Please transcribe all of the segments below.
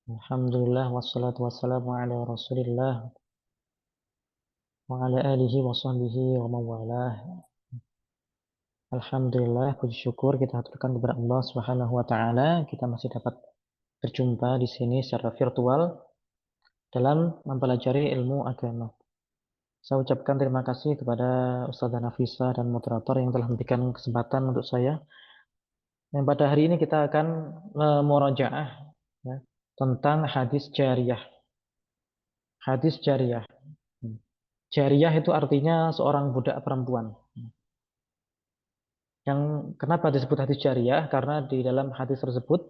Alhamdulillah wassalatu wassalamu ala Rasulillah wa ala alihi wa sahbihi wa mawalah. Alhamdulillah, puji syukur kita haturkan kepada Allah Subhanahu wa taala. Kita masih dapat berjumpa di sini secara virtual dalam mempelajari ilmu agama. Saya ucapkan terima kasih kepada Ustazah Nafisa dan moderator yang telah memberikan kesempatan untuk saya. Yang pada hari ini kita akan memurojaah ya, tentang hadis jariyah. Hadis jariyah. Jariyah itu artinya seorang budak perempuan. Yang kenapa disebut hadis jariyah? Karena di dalam hadis tersebut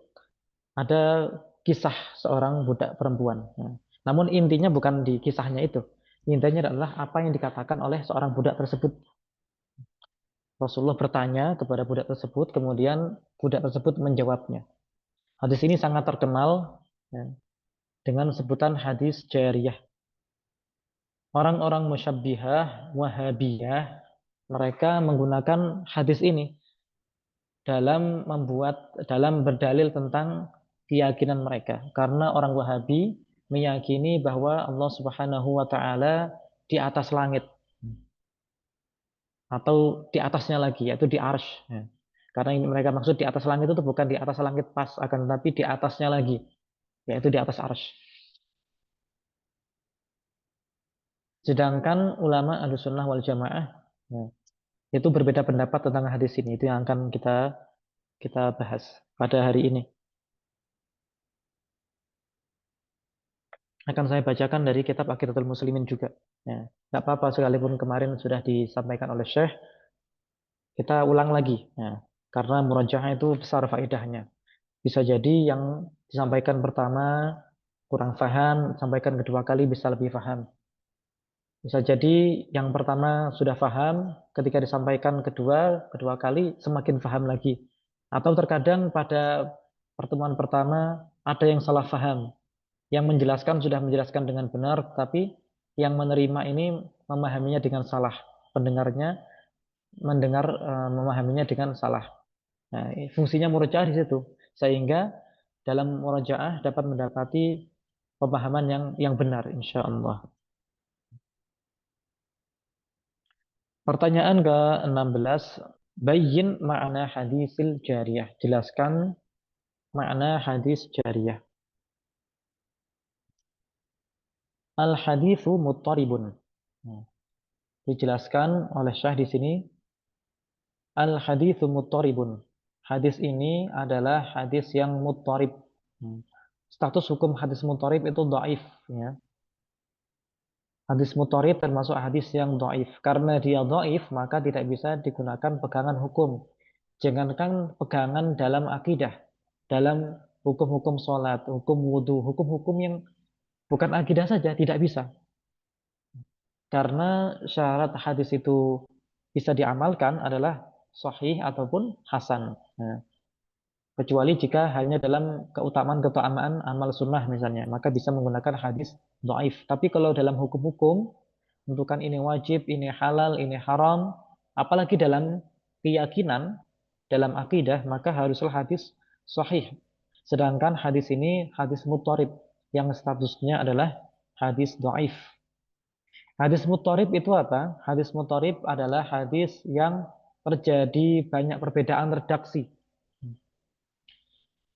ada kisah seorang budak perempuan. Ya. Namun intinya bukan di kisahnya itu. Intinya adalah apa yang dikatakan oleh seorang budak tersebut. Rasulullah bertanya kepada budak tersebut, kemudian budak tersebut menjawabnya. Hadis ini sangat terkenal ya, dengan sebutan hadis jariyah. Orang-orang musyabbihah, wahabiyah, mereka menggunakan hadis ini dalam berdalil tentang keyakinan mereka. Karena orang Wahabi meyakini bahwa Allah Subhanahu wa taala di atas langit atau di atasnya lagi yaitu di arsy. Ya. Karena ini mereka maksud di atas langit itu bukan di atas langit pas akan tetapi di atasnya lagi yaitu di atas arsy. Sedangkan ulama Ahlussunnah wal Jamaah ya, itu berbeda pendapat tentang hadis ini. Itu yang akan kita kita bahas pada hari ini. Akan saya bacakan dari kitab Aqidatul Muslimin juga. Ya, nggak apa-apa sekalipun kemarin sudah disampaikan oleh Syekh, kita ulang lagi. Ya, karena murojaah itu besar faedahnya. Bisa jadi yang disampaikan pertama kurang paham, sampaikan kedua kali bisa lebih paham. Bisa jadi yang pertama sudah paham, ketika disampaikan kedua kali semakin paham lagi. Atau terkadang pada pertemuan pertama ada yang salah paham. Yang menjelaskan sudah menjelaskan dengan benar, tapi yang menerima ini memahaminya dengan salah. Pendengarnya memahaminya dengan salah. Nah, fungsinya murojaah di situ. Sehingga dalam murojaah dapat mendapati pemahaman yang benar, insya Allah. Pertanyaan ke-16, Bayyin makna hadisil jariyah. Jelaskan makna hadis jariyah. Al-hadithu muttaribun. Nah, dijelaskan oleh Syekh di sini al-haditsu muttaribun. Hadis ini adalah hadis yang muttarib. Hmm. Status hukum hadis muttarib itu dhaif ya. Hadis muttarib termasuk hadis yang dhaif. Karena dia dhaif maka tidak bisa digunakan pegangan hukum. Jangankan pegangan dalam akidah, dalam hukum-hukum sholat, hukum wudhu, hukum-hukum yang bukan akidah saja tidak bisa. Karena syarat hadis itu bisa diamalkan adalah sahih ataupun hasan. Nah, kecuali jika hanya dalam keutamaan-keutamaan amal sunnah misalnya, maka bisa menggunakan hadis dhaif. Tapi kalau dalam hukum-hukum, menentukan ini wajib, ini halal, ini haram, apalagi dalam keyakinan, dalam akidah, maka haruslah hadis sahih. Sedangkan hadis ini hadis muttarib, yang statusnya adalah hadis dhaif. Hadis muttarib itu apa? Hadis muttarib adalah hadis yang terjadi banyak perbedaan redaksi.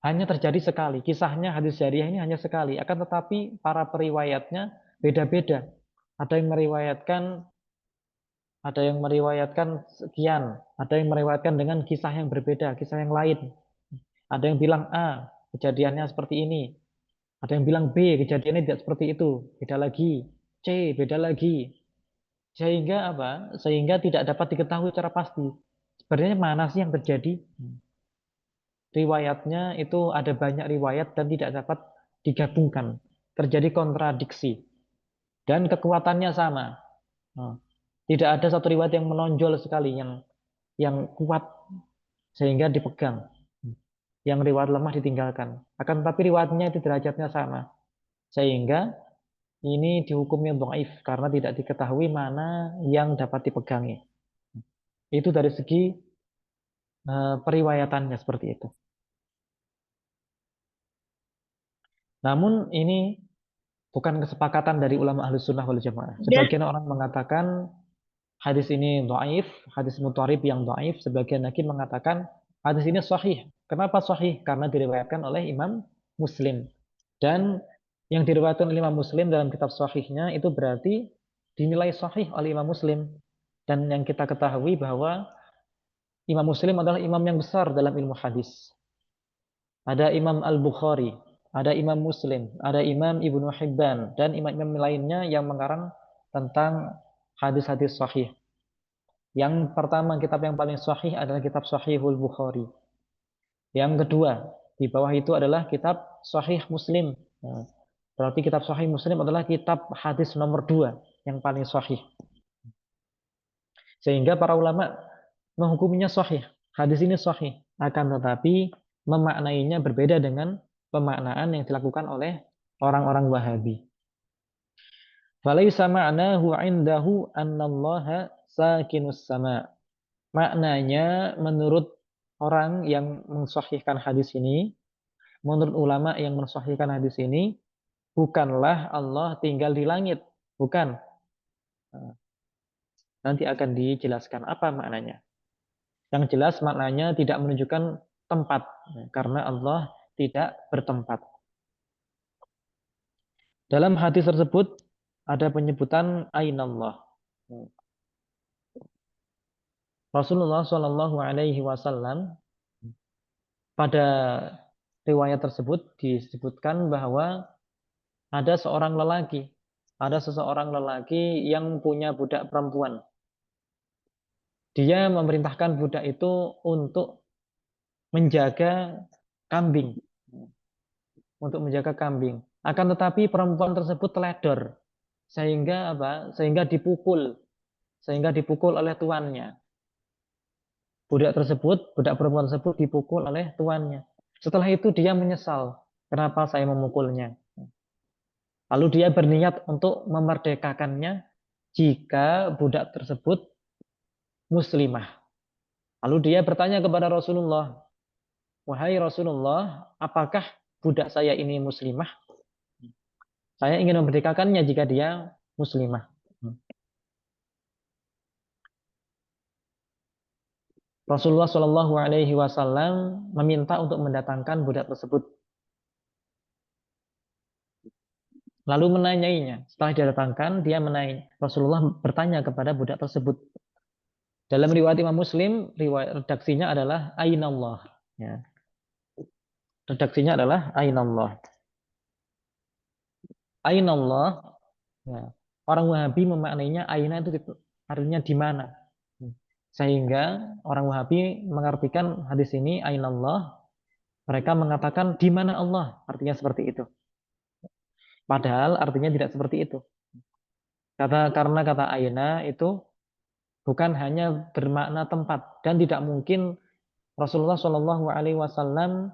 Hanya terjadi sekali. Kisahnya hadis jariyah ini hanya sekali. Akan tetapi para periwayatnya beda-beda. Ada yang meriwayatkan ada yang meriwayatkan sekian, ada yang meriwayatkan dengan kisah yang berbeda, kisah yang lain. Ada yang bilang A, kejadiannya seperti ini. Ada yang bilang B, kejadiannya tidak seperti itu. Beda lagi. C, beda lagi. Sehingga apa? Sehingga tidak dapat diketahui secara pasti. Sebenarnya mana sih yang terjadi? Riwayatnya itu ada banyak riwayat dan tidak dapat digabungkan. Terjadi kontradiksi dan kekuatannya sama. Nah, tidak ada satu riwayat yang menonjol sekali yang kuat sehingga dipegang. Yang riwayat lemah ditinggalkan. Akan tetapi riwayatnya itu derajatnya sama. Sehingga ini dihukumnya dhaif karena tidak diketahui mana yang dapat dipegangi. Itu dari segi periwayatannya seperti itu. Namun ini bukan kesepakatan dari ulama Ahlus Sunnah wal Jamaah. Udah. Sebagian orang mengatakan hadis ini dhaif, hadis mutarib yang dhaif. Sebagian lagi mengatakan hadis ini sahih. Kenapa sahih? Karena diriwayatkan oleh Imam Muslim. Dan yang diriwayatkan oleh Imam Muslim dalam kitab sahihnya itu berarti dinilai sahih oleh Imam Muslim. Dan yang kita ketahui bahwa Imam Muslim adalah imam yang besar dalam ilmu hadis. Ada Imam Al-Bukhari, ada Imam Muslim, ada Imam Ibnu Hibban, dan imam-imam lainnya yang mengarang tentang hadis-hadis sahih. Yang pertama, kitab yang paling sahih adalah kitab Sahihul Bukhari. Yang kedua, di bawah itu adalah kitab Sahih Muslim. Nah, berarti kitab Sahih Muslim adalah kitab hadis nomor dua yang paling sahih. Sehingga para ulama menghukuminya sahih. Hadis ini sahih. Akan tetapi memaknainya berbeda dengan pemaknaan yang dilakukan oleh orang-orang Wahabi. Falaisa ma'nahu 'indahu annallaha sakinus sama. Maknanya menurut orang yang mensahihkan hadis ini, menurut ulama yang mensahihkan hadis ini, bukanlah Allah tinggal di langit. Bukan. Nanti akan dijelaskan apa maknanya. Yang jelas maknanya tidak menunjukkan tempat, karena Allah tidak bertempat. Dalam hadis tersebut ada penyebutan ainallah. Rasulullah Shallallahu Alaihi Wasallam pada riwayat tersebut disebutkan bahwa ada seseorang lelaki yang punya budak perempuan. Dia memerintahkan budak itu untuk menjaga kambing, untuk menjaga kambing. Akan tetapi perempuan tersebut teledor, sehingga apa? Sehingga dipukul oleh tuannya. Budak perempuan tersebut dipukul oleh tuannya. Setelah itu dia menyesal, kenapa saya memukulnya? Lalu dia berniat untuk memerdekakannya jika budak tersebut muslimah. Lalu dia bertanya kepada Rasulullah, wahai Rasulullah, apakah budak saya ini muslimah? Saya ingin memerdekakannya jika dia muslimah. Rasulullah Shallallahu Alaihi Wasallam meminta untuk mendatangkan budak tersebut. Lalu menanyainya. Setelah didatangkan, dia menanya. Rasulullah bertanya kepada budak tersebut. Dalam riwayat Imam Muslim, riwayat redaksinya adalah Ainallah. Ya. Redaksinya adalah Ainallah. Ainallah. Ya. Orang Wahabi memaknainya Aina itu artinya di mana. Sehingga orang Wahabi mengartikan hadis ini Ainallah. Mereka mengatakan di mana Allah. Artinya seperti itu. Padahal artinya tidak seperti itu. Karena kata Aina itu bukan hanya bermakna tempat dan tidak mungkin Rasulullah Shallallahu Alaihi Wasallam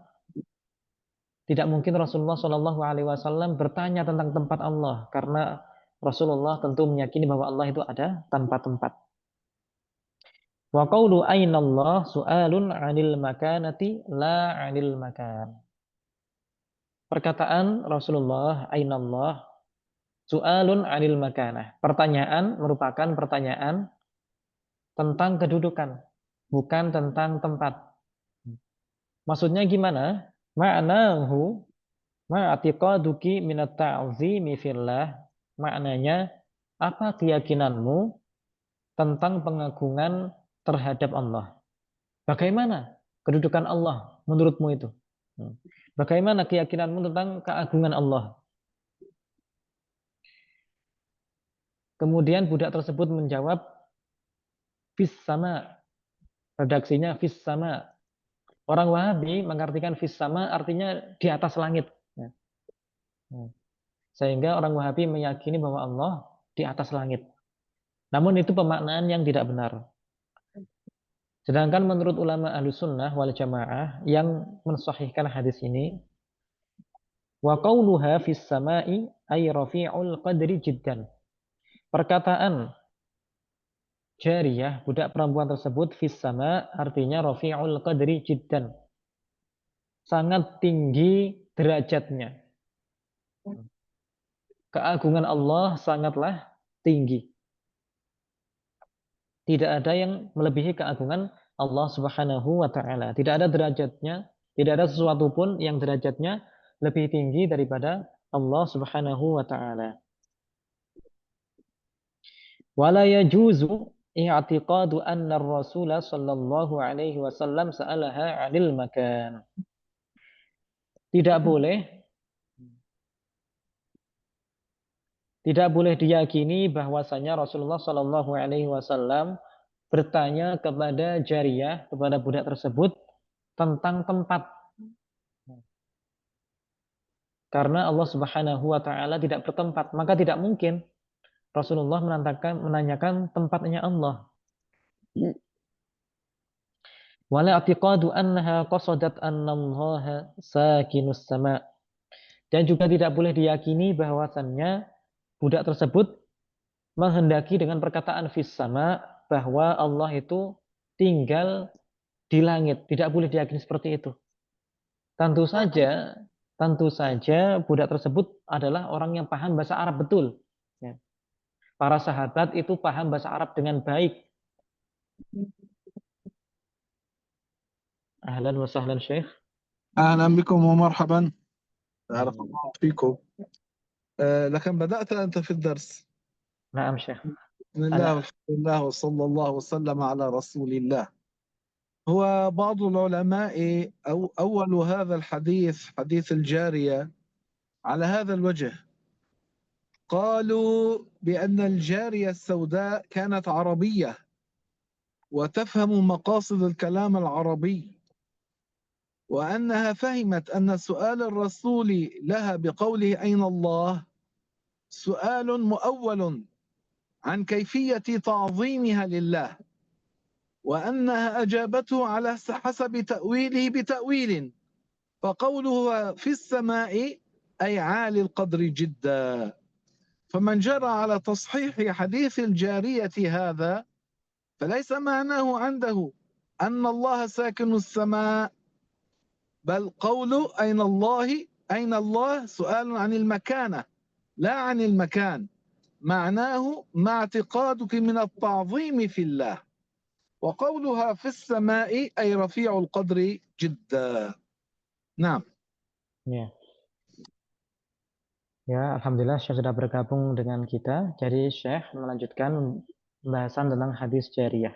bertanya tentang tempat Allah karena Rasulullah tentu meyakini bahwa Allah itu ada tanpa tempat. Wa qawlu ainallah su'alun 'anil makanati la 'anil makan. Perkataan Rasulullah ainallah su'alun 'anil makanah. Pertanyaan merupakan pertanyaan tentang kedudukan, bukan tentang tempat. Maksudnya gimana? Ma'nahu ma'atiqaduki minat ta'zimi fillah. Maknanya, apa keyakinanmu tentang pengagungan terhadap Allah? Bagaimana kedudukan Allah menurutmu itu? Bagaimana keyakinanmu tentang keagungan Allah? Kemudian budak tersebut menjawab, fis sama. Redaksinya fis sama. Orang Wahabi mengartikan fis sama artinya di atas langit. Sehingga orang Wahabi meyakini bahwa Allah di atas langit. Namun itu pemaknaan yang tidak benar. Sedangkan menurut ulama Ahlus Sunnah wal Jamaah yang mensahihkan hadis ini, wa qauluha fis sama'i ay rafi'ul qadri jiddan. Perkataan jariyah, budak perempuan tersebut fis sama artinya rafi'ul qadri jiddan. Sangat tinggi derajatnya. Keagungan Allah sangatlah tinggi. Tidak ada yang melebihi keagungan Allah Subhanahu wa taala. Tidak ada derajatnya, tidak ada sesuatu pun yang derajatnya lebih tinggi daripada Allah Subhanahu wa taala. Wala yajuzu i'tiqadu anna ar-rasul sallallahu alaihi wasallam sa'alaha 'anil makan. Tidak boleh Tidak boleh diyakini bahwasanya Rasulullah Shallallahu Alaihi Wasallam bertanya kepada jariyah, kepada budak tersebut tentang tempat. Karena Allah Subhanahu Wa Taala tidak bertempat, maka tidak mungkin Rasulullah menanyakan tempatnya Allah. Wala i'tiqadu annaha qasadat annallaha sakinus sama. Dan juga tidak boleh diyakini bahwasannya budak tersebut menghendaki dengan perkataan fis sama bahwa Allah itu tinggal di langit. Tidak boleh diyakini seperti itu. Tentu saja, tentu saja budak tersebut adalah orang yang paham bahasa Arab betul. Ya. Para sahabat itu paham bahasa Arab dengan baik. Ahlan wa sahlan Syekh. أهلا بكم ومرحبا. بارك Hmm. الله فيكم. لكن بدأت أنت في الدرس. Naam Syekh. بسم الله Ana والحمد لله وصلى الله وسلم على رسول الله. هو بعض العلماء أول هذا الحديث حديث الجارية على هذا الوجه. قالوا بأن الجارية السوداء كانت عربية وتفهم مقاصد الكلام العربي، وأنها فهمت أن سؤال الرسول لها بقوله أين الله سؤال مؤول عن كيفية تعظيمها لله، وأنها أجابته على حسب تأويله بتأويل، فقوله في السماء أي عالي القدر جدا. فمن جرى على تصحيح حديث الجارية هذا فليس معناه عنده أن الله ساكن السماء، بل قول أين الله سؤال عن المكانة لا عن المكان، معناه مع اعتقادك من التعظيم في الله، وقولها في السماء أي رفيع القدر جدا. نعم. ya. Ya, alhamdulillah Syekh sudah bergabung dengan kita. Jadi Syekh melanjutkan pembahasan tentang hadis jariyah.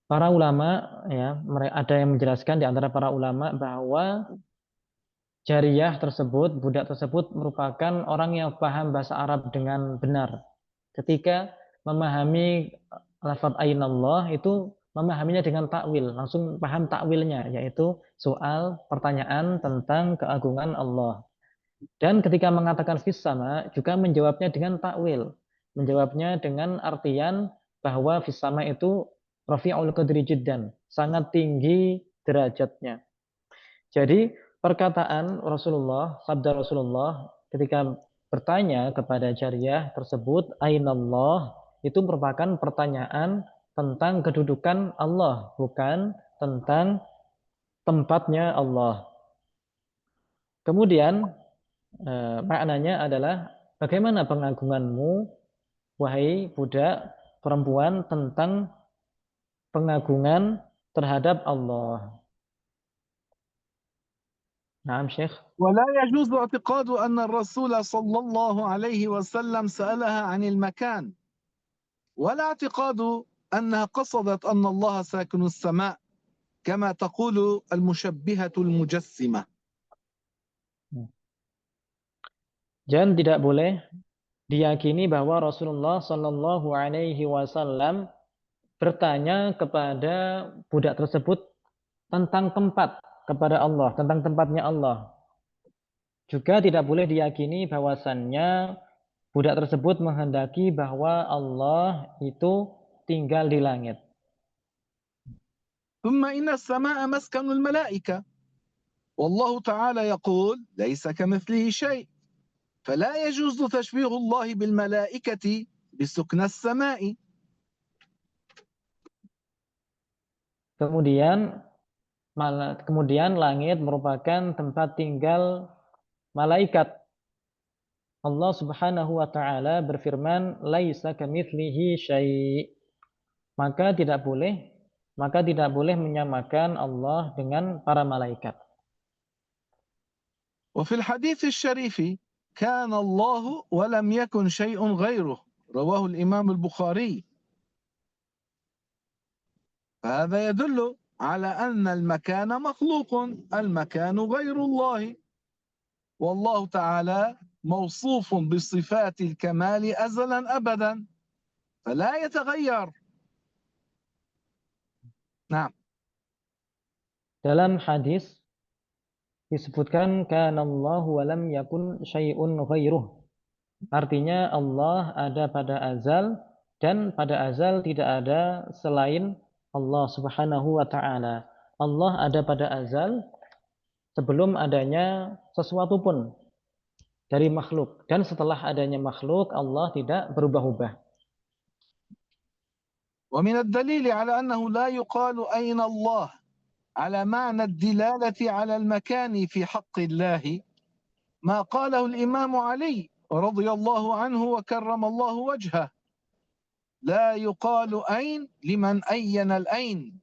Para ulama ya, ada yang menjelaskan di antara para ulama bahwa jariyah tersebut, budak tersebut merupakan orang yang paham bahasa Arab dengan benar. Ketika memahami lafaz ainallah itu memahaminya dengan takwil, langsung paham takwilnya, yaitu soal pertanyaan tentang keagungan Allah. Dan ketika mengatakan fis sama juga menjawabnya dengan takwil, menjawabnya dengan artian bahwa fis sama itu rafi'ul qadri jiddan, sangat tinggi derajatnya. Jadi perkataan Rasulullah, sabda Rasulullah ketika bertanya kepada jariyah tersebut, Ainallah, itu merupakan pertanyaan tentang kedudukan Allah, bukan tentang tempatnya Allah. Kemudian maknanya adalah bagaimana pengagunganmu, wahai budak perempuan, tentang pengagungan terhadap Allah. Nah, Syekh. ولا يجوز اعتقاد أن الرسول صلى الله عليه وسلم سألها عن المكان، ولا اعتقاد أنها قصدت أن الله ساكن السماء كما تقول المشبهة المجسمة. Dan tidak boleh diyakini bahwa Rasulullah Shallallahu Alaihi Wasallam bertanya kepada budak tersebut tentang tempat kepada Allah, tentang tempatnya Allah. Juga tidak boleh diyakini bahwasannya budak tersebut menghendaki bahwa Allah itu tinggal di langit. ثم إن السماء مسكن الملائكة، والله تعالى يقول ليس كمثله شيء، فلا يجوز تشبيه الله بالملائكة بسكن السماء. Kemudian kemudian langit merupakan tempat tinggal malaikat. Allah Subhanahu wa taala berfirman, "Laisa kamitslihi syai'." Maka tidak boleh menyamakan Allah dengan para malaikat. وفي الحديث الشريف كان الله ولم يكن شيء غيره رواه الإمام البخاري. فهذا يدل على أن المكان مخلوق، المكان غير الله، والله تعالى موصوف بصفات الكمال أزلا أبدا فلا يتغير. نعم. Dalam hadis disebutkan kanallahu wa lam yakun syai'un ghairuh. Artinya Allah ada pada azal dan pada azal tidak ada selain Allah Subhanahu wa taala. Allah ada pada azal sebelum adanya sesuatu pun dari makhluk, dan setelah adanya makhluk Allah tidak berubah-ubah. ومن الدليل على أنه لا يقال أين الله على معنى الدلالة على المكان في حق الله ما قاله الإمام علي رضي الله عنه وكرم الله وجهه: لا يقال أين لمن أين الأين.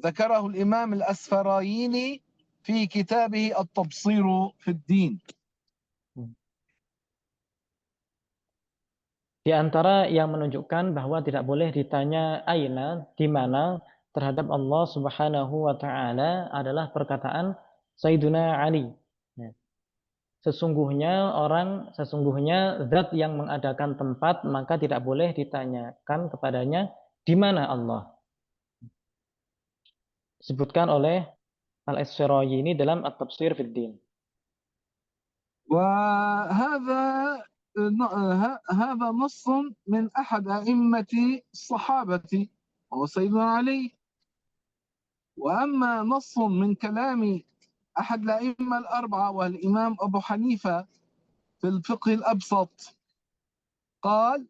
ذكره الإمام الأسفرايني في كتابه التبصير في الدين. Di antara yang menunjukkan bahwa tidak boleh ditanya aina, di mana, terhadap Allah Subhanahu wa taala adalah perkataan Sayyiduna Ali. Sesungguhnya zat yang mengadakan tempat, maka tidak boleh ditanyakan kepadanya di mana Allah. Disebutkan oleh Al-Asfirayini dalam At-Tafsir fid Din. وهذا نص من أحد أئمة الصحابة وهو سيدنا علي. وأما نص من كلام أحد الأئمة الأربعة والإمام أبو حنيفة في الفقه الأبسط قال: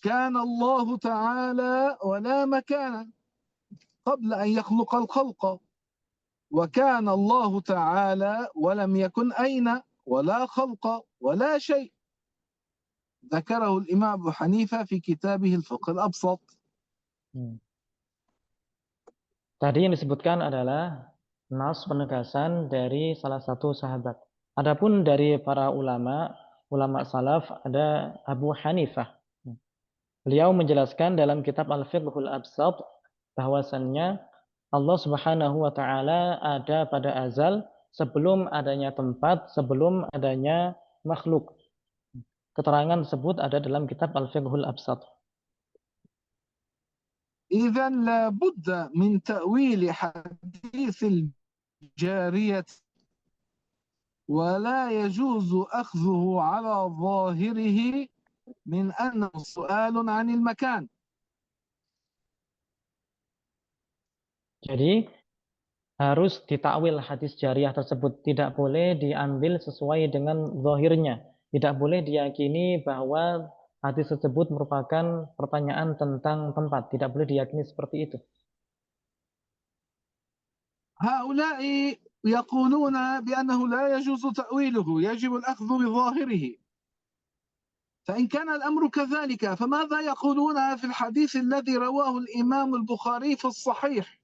كان الله تعالى ولا مكان قبل أن يخلق الخلق، وكان الله تعالى ولم يكن أين ولا خلق ولا شيء. ذكره الإمام أبو حنيفة في كتابه الفقه الأبسط. Tadi yang disebutkan adalah nas penegasan dari salah satu sahabat. Adapun dari para ulama salaf ada Abu Hanifah. Beliau menjelaskan dalam kitab Al-Fiqhul Absat bahwasannya Allah Subhanahu wa taala ada pada azal sebelum adanya tempat, sebelum adanya makhluk. Keterangan tersebut ada dalam kitab Al-Fiqhul Absat. إذا لابد من تأويل حديث الجارية ولا يجوز أخذه على ظاهره من أنه سؤال عن المكان. Jadi harus ditakwil hadis jariyah tersebut, tidak boleh diambil sesuai dengan zahirnya. Tidak boleh diyakini bahwa hadis tersebut merupakan pertanyaan tentang tempat. Tidak boleh diyakini seperti itu. هؤلاء يقولون بأنه لا يجوز تأويله، يجب الأخذ بظاهره. فإن كان الأمر كذلك فماذا يقولون في الحديث الذي رواه الإمام البخاري في الصحيح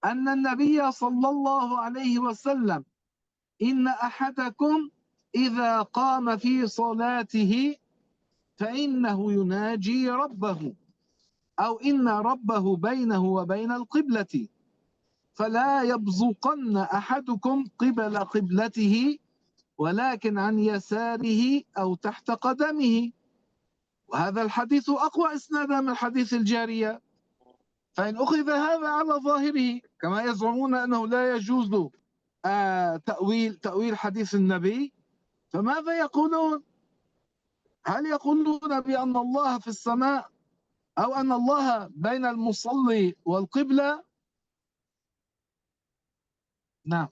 أن النبي صلى الله عليه وسلم: إن أحدكم إذا قام في صلاته فإنه يناجي ربه، أو إن ربه بينه وبين القبلة، فلا يبزقن أحدكم قبل قبلته ولكن عن يساره أو تحت قدمه. وهذا الحديث أقوى إسنادا من حديث الجارية. فإن أخذ هذا على ظاهره كما يزعمون أنه لا يجوز تأويل حديث النبي، فماذا يقولون؟ هل يقولون بأن الله في السماء أو أن الله بين المصلي والقبلة؟ نعم.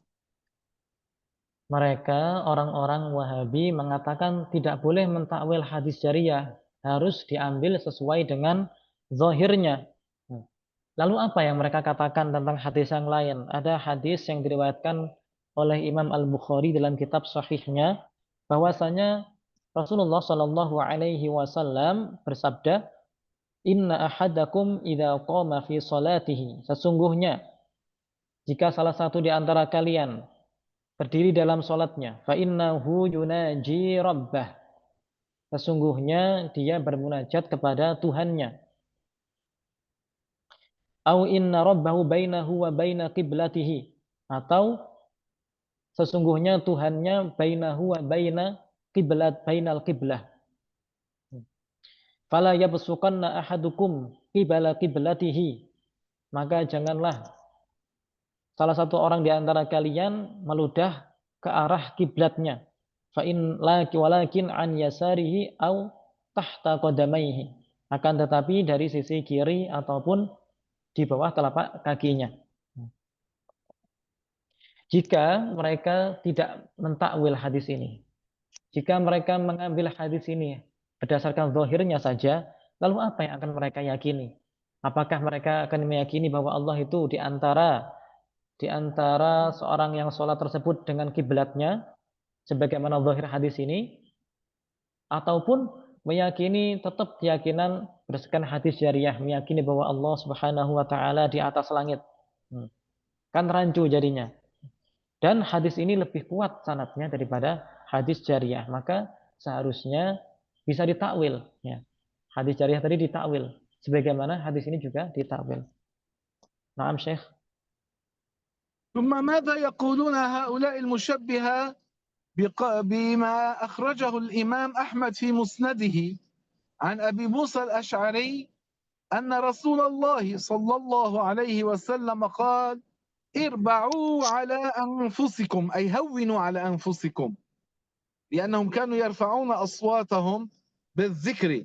Mereka orang-orang Wahabi mengatakan tidak boleh mentakwil hadis jariyah, harus diambil sesuai dengan zahirnya. Lalu apa yang mereka katakan tentang hadis yang lain? Ada hadis yang diriwayatkan oleh Imam Al-Bukhari dalam kitab Sahihnya bahwasanya Rasulullah Shallallahu Alaihi Wasallam bersabda, Inna ahadakum idza qama fi salatihi. Sesungguhnya jika salah satu di antara kalian berdiri dalam salatnya, fa innahu yunaji rabbah. Sesungguhnya dia bermunajat kepada Tuhannya. Au inna rabbahu bainahu wa baina qiblatihi. Atau sesungguhnya Tuhannya bainahu wa baina bainal qiblah. Fala yabsuqanna ahadukum qibala qiblatihi. Maka janganlah salah satu orang di antara kalian meludah ke arah kiblatnya. Fa in walakin an yasarihi au tahta qadamaihi. Akan tetapi dari sisi kiri ataupun di bawah telapak kakinya. Jika mereka tidak mentakwil hadis ini, jika mereka mengambil hadis ini berdasarkan zahirnya saja, lalu apa yang akan mereka yakini? Apakah mereka akan meyakini bahwa Allah itu di antara seorang yang sholat tersebut dengan kiblatnya, sebagaimana zahir hadis ini, ataupun meyakini tetap keyakinan berdasarkan hadis jariyah, meyakini bahwa Allah Subhanahu wa taala di atas langit. Kan rancu jadinya. Dan hadis ini lebih kuat sanadnya daripada hadis jariyah, maka seharusnya bisa ditakwil, ya. Hadis jariyah tadi ditakwil, sebagaimana hadis ini juga ditakwil. Naam Syekh. ثم ماذا يقولون هؤلاء المشبهة بما أخرجه الإمام أحمد في مسنده عن أبي موسى الأشعري أن رسول الله صلى الله عليه وسلم قال اربعوا على أنفسكم أي هونوا على أنفسكم لأنهم كانوا يرفعون أصواتهم بالذكر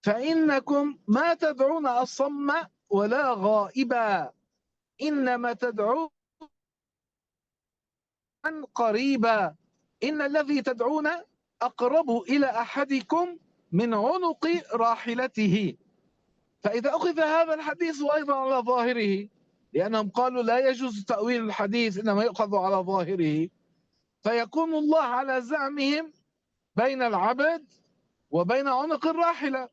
فإنكم ما تدعون أصم ولا غائبا إنما تدعون قريبا إن الذي تدعون أقرب إلى أحدكم من عنق راحلته فإذا أخذ هذا الحديث أيضا على ظاهره لأنهم قالوا لا يجوز تأويل الحديث إنما يؤخذ على ظاهره فيكون الله على زعمهم بين العبد وبين عنق الراحلة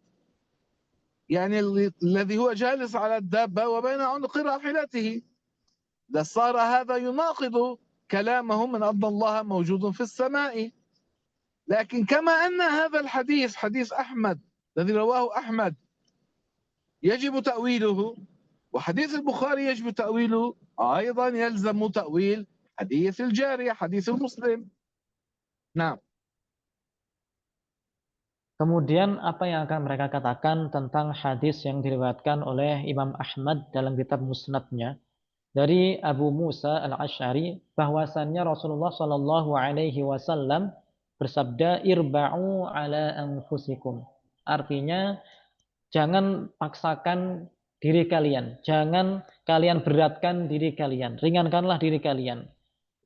يعني الذي هو جالس على الدابة وبين عنق راحلته صار هذا يناقض كلامهم من أن الله موجود في السماء لكن كما أن هذا الحديث حديث أحمد الذي رواه أحمد يجب تأويله وحديث البخاري يجب تأويله أيضا يلزم تأويل حديث الجارية حديث المسلم نعم. Kemudian apa yang akan mereka katakan tentang hadis yang diriwayatkan oleh Imam Ahmad dalam kitab Musnadnya dari Abu Musa al-Asy'ari bahwasannya Rasulullah Shallallahu Alaihi Wasallam bersabda irba'u ala anfusikum. Artinya jangan paksakan diri kalian, jangan kalian beratkan diri kalian, ringankanlah diri kalian.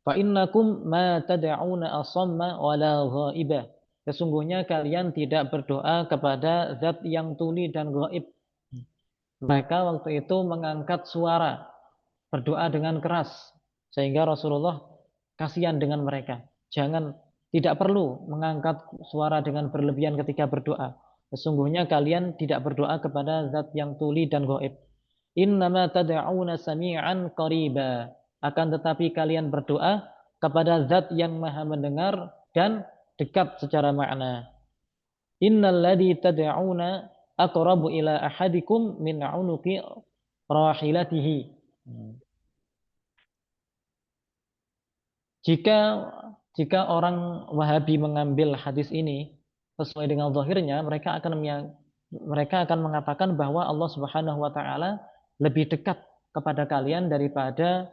Fa innakum ma tad'una asamma wala ghaiba. Sesungguhnya kalian tidak berdoa kepada zat yang tuli dan gaib. Mereka waktu itu mengangkat suara, berdoa dengan keras, sehingga Rasulullah kasihan dengan mereka. Tidak perlu mengangkat suara dengan berlebihan ketika berdoa. Sesungguhnya kalian tidak berdoa kepada zat yang tuli dan gaib. Innama tad'una sami'an qariba. Akan tetapi kalian berdoa kepada zat yang maha mendengar dan dekat secara makna. Innal ladzi tad'una aqrabu ila ahadikum min 'unuqi rahilatihi. Jika orang Wahabi mengambil hadis ini sesuai dengan zahirnya, mereka akan mengatakan bahwa Allah Subhanahu wa taala lebih dekat kepada kalian daripada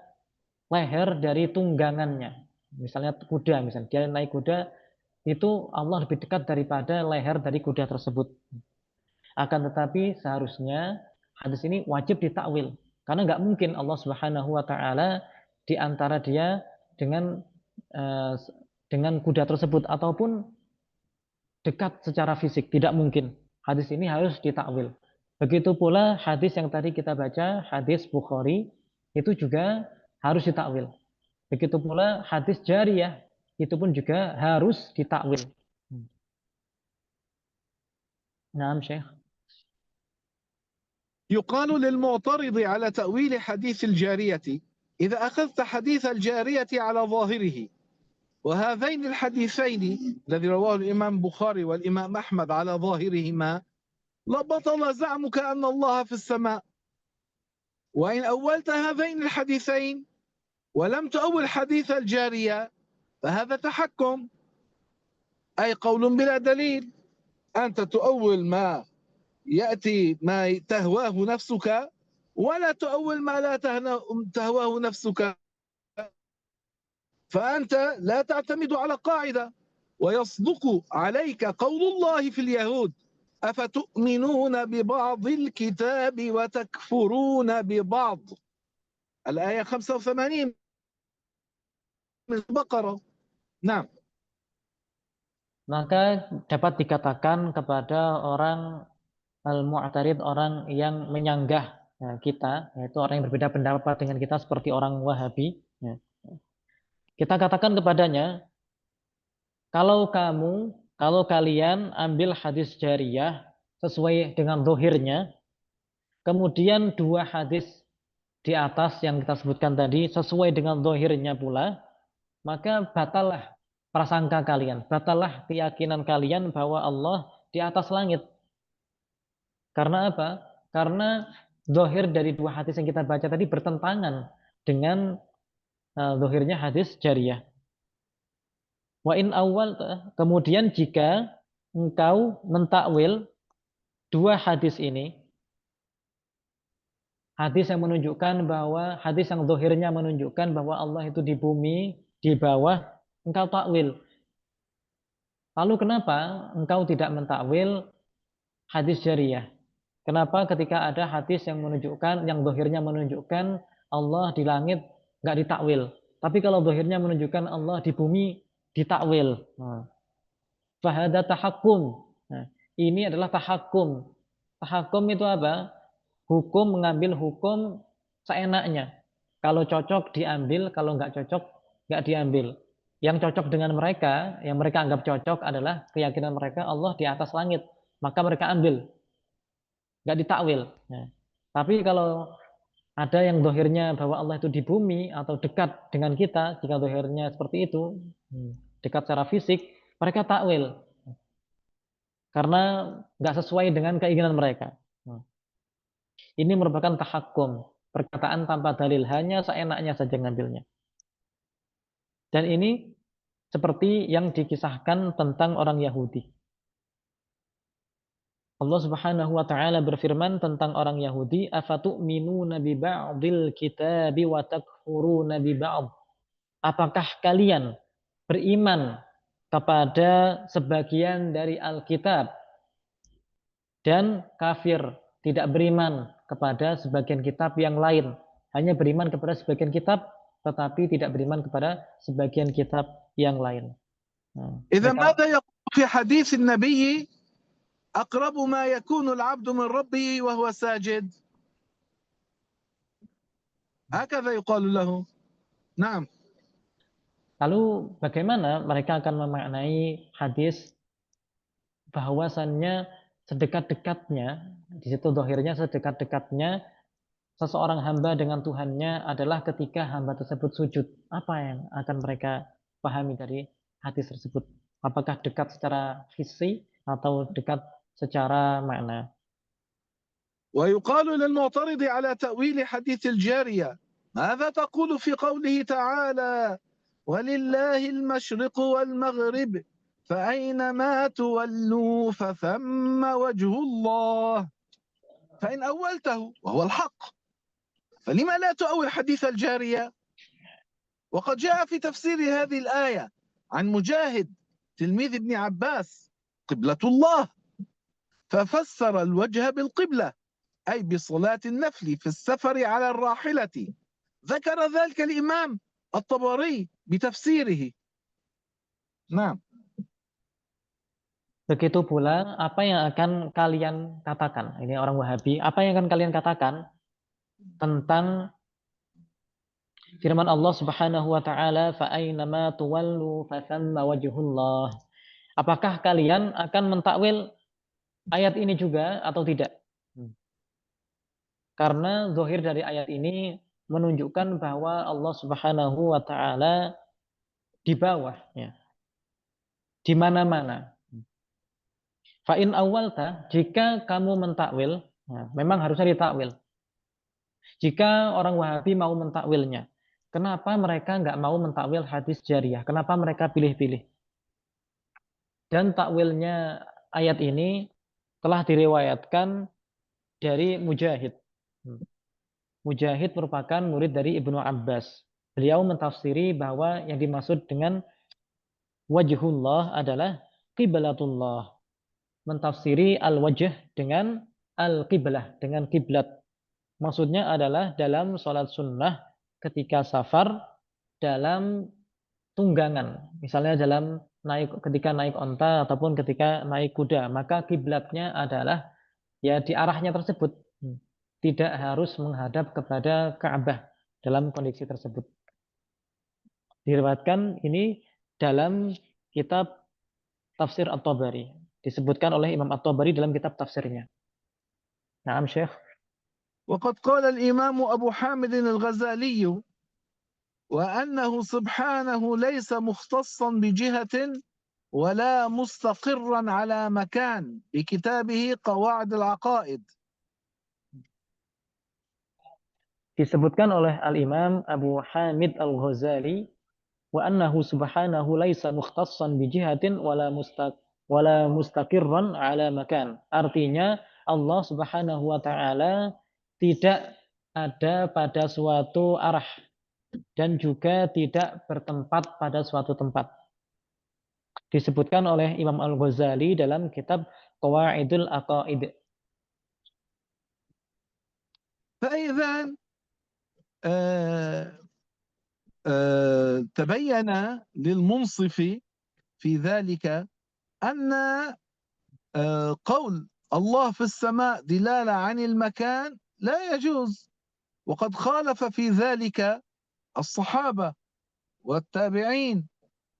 leher dari tunggangannya. Misalnya kuda, misalnya dia naik kuda, itu Allah lebih dekat daripada leher dari kuda tersebut. Akan tetapi seharusnya hadis ini wajib ditakwil, karena nggak mungkin Allah Subhanahu wa taala di antara dia dengan kuda tersebut ataupun dekat secara fisik, tidak mungkin. Hadis ini harus ditakwil. Begitu pula hadis yang tadi kita baca, hadis Bukhari, itu juga harus ditakwil. Begitu pula hadis jariyah, itu pun juga harus ditakwil. Naam, Syekh. يقال للمعترض على تأويل حديث الجارية إذا أخذت حديث الجارية على ظاهره وهذين الحديثين الذي رواه الإمام بخاري والإمام أحمد على ظاهرهما لبطل زعمك أن الله في السماء، وإن أولت هذين الحديثين ولم تؤول حديث الجارية فهذا تحكم، أي قول بلا دليل. أنت تؤول ما يأتي ما تهواه نفسك ولا تؤول ما لا تهواه نفسك، فأنت لا تعتمد على قاعدة. ويصدق عليك قول الله في اليهود أفتؤمنون ببعض الكتاب وتكفرون ببعض، الآية 85 من البقرة. نعم. Maka dapat dikatakan kepada orang al-mu'tarid, orang yang menyanggah kita, yaitu orang yang berbeda pendapat dengan kita seperti orang Wahabi. Ya. Kita katakan kepadanya, kalau kalian ambil hadis jariyah sesuai dengan dohirnya, kemudian dua hadis di atas yang kita sebutkan tadi sesuai dengan dohirnya pula, maka batallah prasangka kalian, batallah keyakinan kalian bahwa Allah di atas langit. Karena apa? Karena dohir dari dua hadis yang kita baca tadi bertentangan dengan dohirnya hadis jariyah. Wa in awal, kemudian jika engkau mentakwil dua hadis ini, hadis yang menunjukkan bahwa hadis yang dohirnya menunjukkan bahwa Allah itu di bumi, di bawah, engkau takwil. Lalu kenapa engkau tidak mentakwil hadis jariyah? Kenapa ketika ada hadis yang menunjukkan, yang dohirnya menunjukkan Allah di langit, nggak ditakwil. Tapi kalau dohirnya menunjukkan Allah di bumi, ditakwil. Fahada tahakkum. Nah, ini adalah tahakkum. Tahakkum itu apa? Hukum, mengambil hukum seenaknya. Kalau cocok diambil, kalau nggak cocok nggak diambil. Yang cocok dengan mereka, yang mereka anggap cocok adalah keyakinan mereka Allah di atas langit. Maka mereka ambil, nggak ditakwil. Nah, tapi kalau ada yang dohirnya bahwa Allah itu di bumi atau dekat dengan kita, jika dohirnya seperti itu, dekat secara fisik, mereka takwil karena nggak sesuai dengan keinginan mereka. Ini merupakan tahakkum, perkataan tanpa dalil, hanya seenaknya saja ngambilnya. Dan ini seperti yang dikisahkan tentang orang Yahudi. Allah Subhanahu wa taala berfirman tentang orang Yahudi, afatu'minuna bi ba'dil kitabi wa takfuruna bi ba'd. Apakah kalian beriman kepada sebagian dari Alkitab dan kafir, tidak beriman kepada sebagian kitab yang lain, hanya beriman kepada sebagian kitab tetapi tidak beriman kepada sebagian kitab yang lain. إذا ماذا يقول في حديث النبي أقرب ما يكون العبد من ربه وهو ساجد؟ هكذا يقال له. نعم. Lalu bagaimana mereka akan memaknai hadis bahwasannya sedekat-dekatnya, di situ dohirnya sedekat-dekatnya seseorang hamba dengan Tuhannya adalah ketika hamba tersebut sujud. Apa yang akan mereka pahami dari hadis tersebut? Apakah dekat secara fisik atau dekat secara makna? ويقال للمعترض على تأويل حديث الجارية ماذا تقول في قوله تعالى ولله المشرق والمغرب فأينما تولوا فثم وجه الله، فإن أولته وهو الحق فلما لا تؤول حديث الجارية؟ وقد جاء في تفسير هذه الآية عن مجاهد تلميذ ابن عباس قبلة الله، ففسر الوجه بالقبلة أي بصلاة النفل في السفر على الراحلة. ذكر ذلك الإمام الطبري بتفسيره. نعم. Begitu pula apa yang akan kalian katakan, ini orang Wahabi, apa yang akan kalian katakan tentang Firman Allah Subhanahu wa taala, "Fa aynama tuwallu fathamma wajhullah." Apakah kalian akan mentakwil ayat ini juga atau tidak? Karena zahir dari ayat ini menunjukkan bahwa Allah Subhanahu wa taala di bawah, ya, di mana-mana. Fa in awalta, jika kamu mentakwil, ya, memang harusnya ditakwil. Jika orang Wahabi mau mentakwilnya, kenapa mereka nggak mau mentakwil hadis jariyah? Kenapa mereka pilih-pilih? Dan takwilnya ayat ini telah diriwayatkan dari Mujahid. Mujahid merupakan murid dari Ibnu Abbas. Beliau mentafsiri bahwa yang dimaksud dengan wajhullah adalah qiblatullah. Mentafsiri al-wajh dengan al-qiblah, dengan kiblat. Maksudnya adalah dalam sholat sunnah ketika safar, dalam tunggangan. Misalnya ketika naik onta ataupun ketika naik kuda, maka kiblatnya adalah ya di arahnya tersebut. Tidak harus menghadap kepada Ka'bah dalam kondisi tersebut. Diriwayatkan ini dalam kitab Tafsir At-Tabari. Disebutkan oleh Imam At-Tabari dalam kitab tafsirnya. Naam Syekh. وقد قال الإمام أبو حامد الغزالي وأنه سبحانه ليس مختصا بجهة ولا مستقرا على مكان بكتابه قواعد العقائد. Disebutkan oleh Al-Imam Abu Hamid Al-Ghazali wa annahu subhanahu laisa mukhtassan bi jihatin wala mustaqirran ala makan. Artinya Allah Subhanahu wa taala tidak ada pada suatu arah dan juga tidak bertempat pada suatu tempat. Disebutkan oleh Imam Al-Ghazali dalam kitab Qawaidul Aqaid. فإذا تبين للمنصف في ذلك أن قول الله في السماء دلالة عن المكان لا يجوز، وقد خالف في ذلك الصحابة والتابعين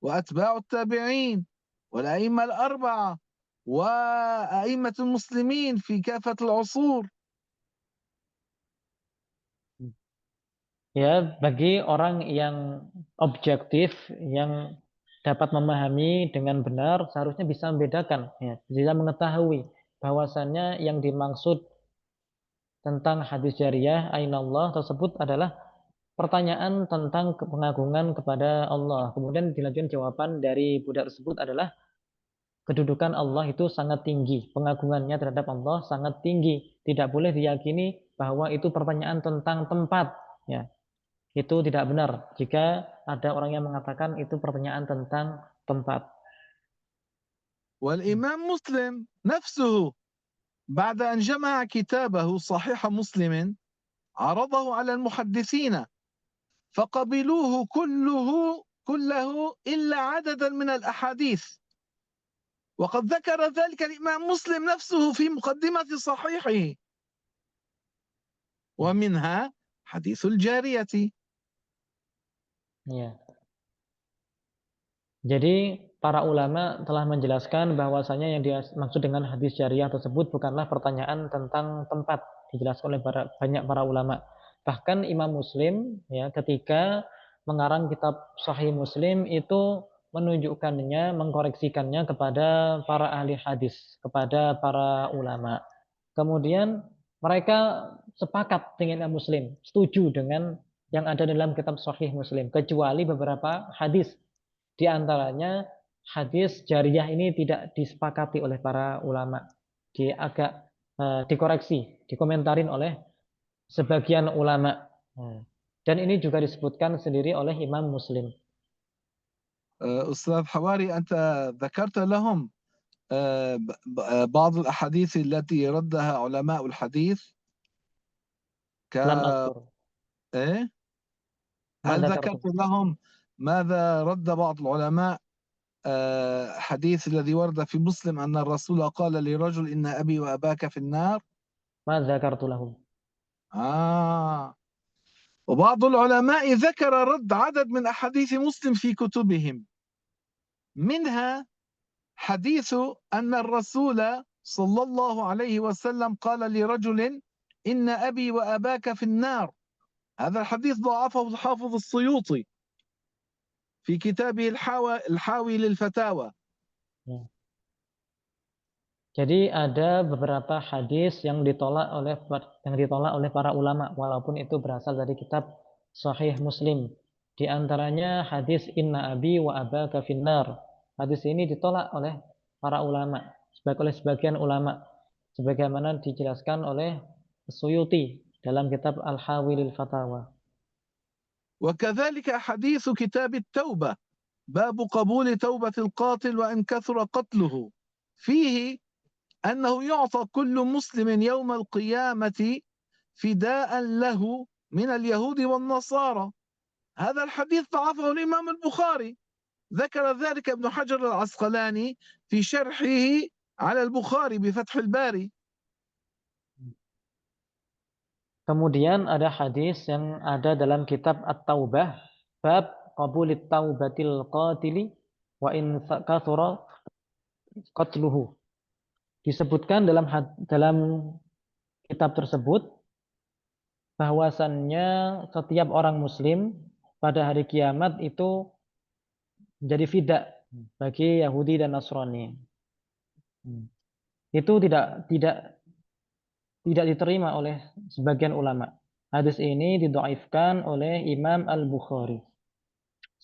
وأتباع التابعين والأئمة الأربعة وأئمة المسلمين في كافة العصور. Ya, bagi orang yang objektif, yang dapat memahami dengan benar, seharusnya bisa membedakan, ya, bisa mengetahui bahwasannya yang dimaksud tentang hadis jariyah ainallah tersebut adalah pertanyaan tentang pengagungan kepada Allah. Kemudian dilanjutkan jawaban dari budak tersebut adalah kedudukan Allah itu sangat tinggi, pengagungannya terhadap Allah sangat tinggi. Tidak boleh diyakini bahwa itu pertanyaan tentang tempat, ya. Itu tidak benar jika ada orang yang mengatakan itu pertanyaan tentang tempat. والإمام مسلم نفسه بعد أن جمع كتابه صحيح مسلم عرضه على المحدثين فقبلوه كله إلا عددا من الأحاديث، وقد ذكر ذلك الإمام مسلم نفسه في مقدمة صحيحه، ومنها حديث الجارية. Ya. Jadi para ulama telah menjelaskan bahwasanya yang dimaksud dengan hadis jariyah tersebut bukanlah pertanyaan tentang tempat, dijelaskan oleh banyak para ulama. Bahkan Imam Muslim, ya, ketika mengarang kitab Sahih Muslim itu menunjukkannya, mengkoreksikannya kepada para ahli hadis, kepada para ulama. Kemudian mereka sepakat dengan Imam Muslim, setuju dengan yang ada dalam kitab Sahih Muslim, kecuali beberapa hadis. Di antaranya hadis jariyah ini tidak disepakati oleh para ulama. Agak dikoreksi, dikomentarin oleh sebagian ulama. Dan ini juga disebutkan sendiri oleh Imam Muslim. أستاذ حواري، أنت ذكرت لهم بعض الأحاديث التي ردها علماء الحديث Lam azkur. إيه؟ هل Mada ذكرت kartum. لهم ماذا رد بعض العلماء حديث الذي ورد في مسلم أن الرسول قال لرجل إن أبي وأباك في النار؟ Mada kartu lahum. آه وبعض العلماء ذكر رد عدد من أحاديث مسلم في كتبهم، منها حديث أن الرسول صلى الله عليه وسلم قال لرجل: إن أبي وأباك في النار. هذا الحديث ضعفه الحافظ السيوطي في كتابه الحاوي للفتاوى. Ya. Jadi ada beberapa hadis yang ditolak oleh para ulama walaupun itu berasal dari kitab Sahih Muslim. Di antaranya hadis Inna abi wa abaka finnar. Hadis ini ditolak oleh para ulama, oleh sebagian ulama, sebagaimana dijelaskan oleh Suyuti dalam kitab Al-Hawi lil Fatawa. وكذلك حديث كتاب التوبة باب قبول توبة القاتل وإن كثر قتله، فيه أنه يعطى كل مسلم يوم القيامة فداء له من اليهود والنصارى. هذا الحديث ضعفه الإمام البخاري، ذكر ذلك ابن حجر العسقلاني في شرحه على البخاري بفتح الباري. Kemudian ada hadis yang ada dalam kitab At-Taubah, bab qabulit taubatil qatili wa in kathura qatluhu. Disebutkan dalam kitab tersebut bahwasannya setiap orang muslim pada hari kiamat itu menjadi fidak bagi Yahudi dan Nasrani. Itu tidak diterima oleh sebagian ulama. Hadis ini didhaifkan oleh Imam Al-Bukhari,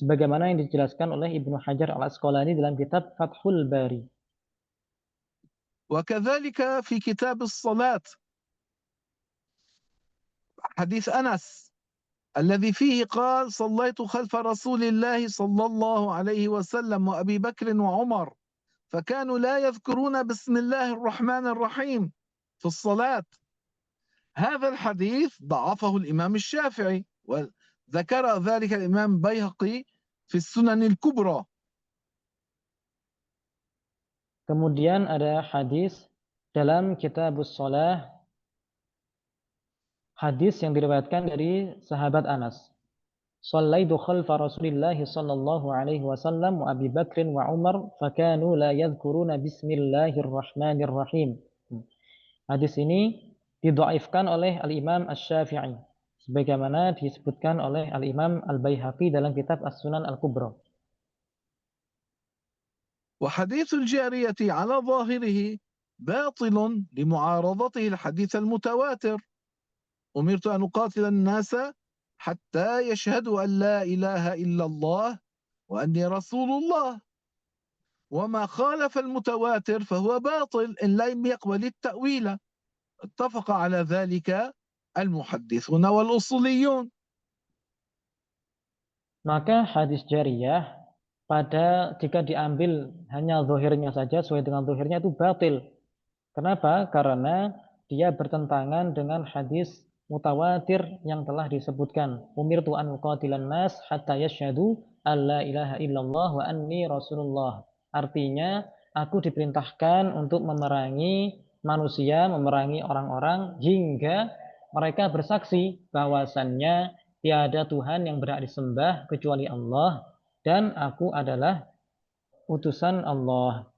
sebagaimana yang dijelaskan oleh Ibnu Hajar Al-Asqalani dalam kitab Fathul Bari. وكذلك في كتاب الصلاة حديث أنس الذي فيه قال: صليت خلف رسول الله صلى الله عليه وسلم وأبي بكر وعمر فكانوا لا يذكرون بسم الله الرحمن الرحيم في الصلاة. هذا الحديث ضعفه الإمام الشافعي، وذكر ذلك الإمام بيهقي في السنن الكبرى. Kemudian ada hadis dalam Kitabus Shalah, hadis yang diriwayatkan dari sahabat Anas. Shallaitu khalfa Rasulillah sallallahu alaihi wasallam wa Abi Bakrin wa Umar fakanu la yadhkuruna bismillahirrahmanirrahim. Hadis ini didhaifkan oleh Al-Imam Asy-Syafi'i sebagaimana disebutkan oleh Al-Imam Al-Baihaqi dalam kitab As-Sunan Al-Kubra. وحديث الجارية على ظاهره باطل لمعارضته الحديث المتواتر: أمرت أن أقاتل الناس حتى يشهدوا أن لا إله إلا الله وأني رسول الله. وما خالف المتواتر فهو باطل إن لم يقبل التأويل. اتفق على ذلك المحدثون والأصوليون. Maka hadis jariyah jika diambil hanya zahirnya saja sesuai dengan zahirnya itu batil. Kenapa? Karena dia bertentangan dengan hadis mutawatir yang telah disebutkan. Umirtu an uqatilan nas hatta yashhadu alla ilaha illallah wa anni rasulullah. Artinya, aku diperintahkan untuk memerangi manusia, memerangi orang-orang hingga mereka bersaksi bahwasannya tiada Tuhan yang berhak disembah kecuali Allah dan aku adalah utusan Allah.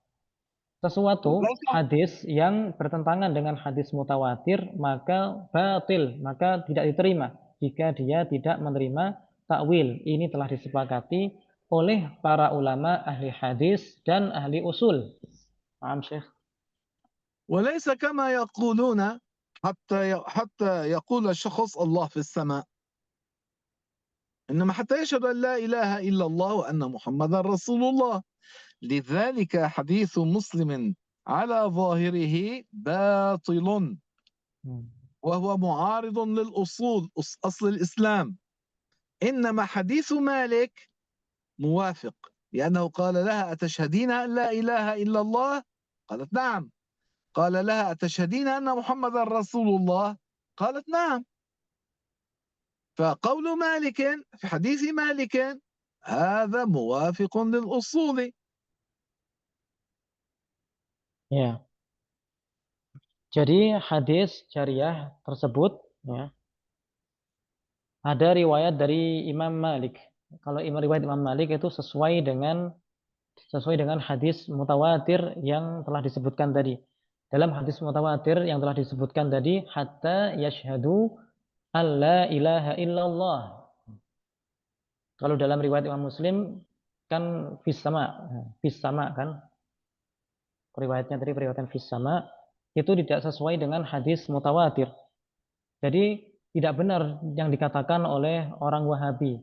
Sesuatu hadis yang bertentangan dengan hadis mutawatir maka batil, maka tidak diterima jika dia tidak menerima takwil. Ini telah disepakati oleh para ulama ahli hadis dan ahli usul. Paham, Syekh? وليس كما يقولون حتى يقول الشخص الله في السماء، إنما حتى يشهد أن لا إله إلا الله وأن محمدا رسول الله. لذلك حديث مسلم على ظاهره باطل وهو معارض للأصول، أصل الإسلام. إنما حديث مالك موافق، لأنه قال لها: أتشهدين أن لا إله إلا الله؟ قالت: نعم. قال لها: أتشهدين أن محمد رسول الله؟ قالت: نعم. فقول مالك في حديث مالك هذا موافق للأصول. Ya. Jadi hadis jariyah tersebut ya, Ada riwayat dari Imam Malik. Kalau riwayat Imam Malik itu sesuai dengan hadis mutawatir yang telah disebutkan tadi. Dalam hadis mutawatir yang telah disebutkan tadi, hatta yashhadu alla ilaha illallah. Kalau dalam riwayat Imam Muslim kan fis sama kan. Riwayatnya tadi periwayatan fis sama itu tidak sesuai dengan hadis mutawatir. Jadi tidak benar yang dikatakan oleh orang Wahabi.